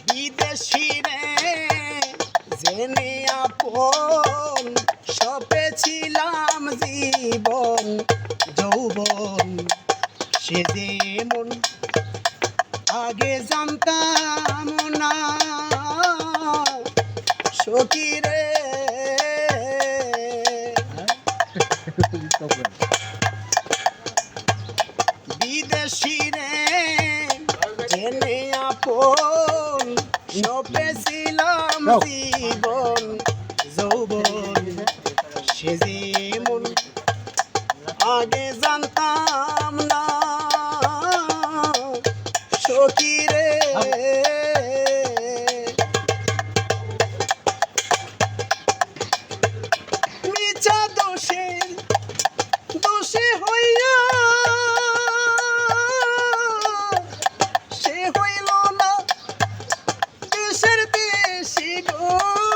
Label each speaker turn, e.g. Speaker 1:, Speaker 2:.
Speaker 1: বিদেশি রে জেনে আপন সপেছিলাম জীবন যৌবন সে যেমন আগে জানতাম না সখী রে বিদেশি রে জেনে আপন সপেছিলাম জীবন যৌবন সে যেমন আগে জানতাম না সখী রে মিছা দোষে হইয়া সে হইল না দেশের দেশি গো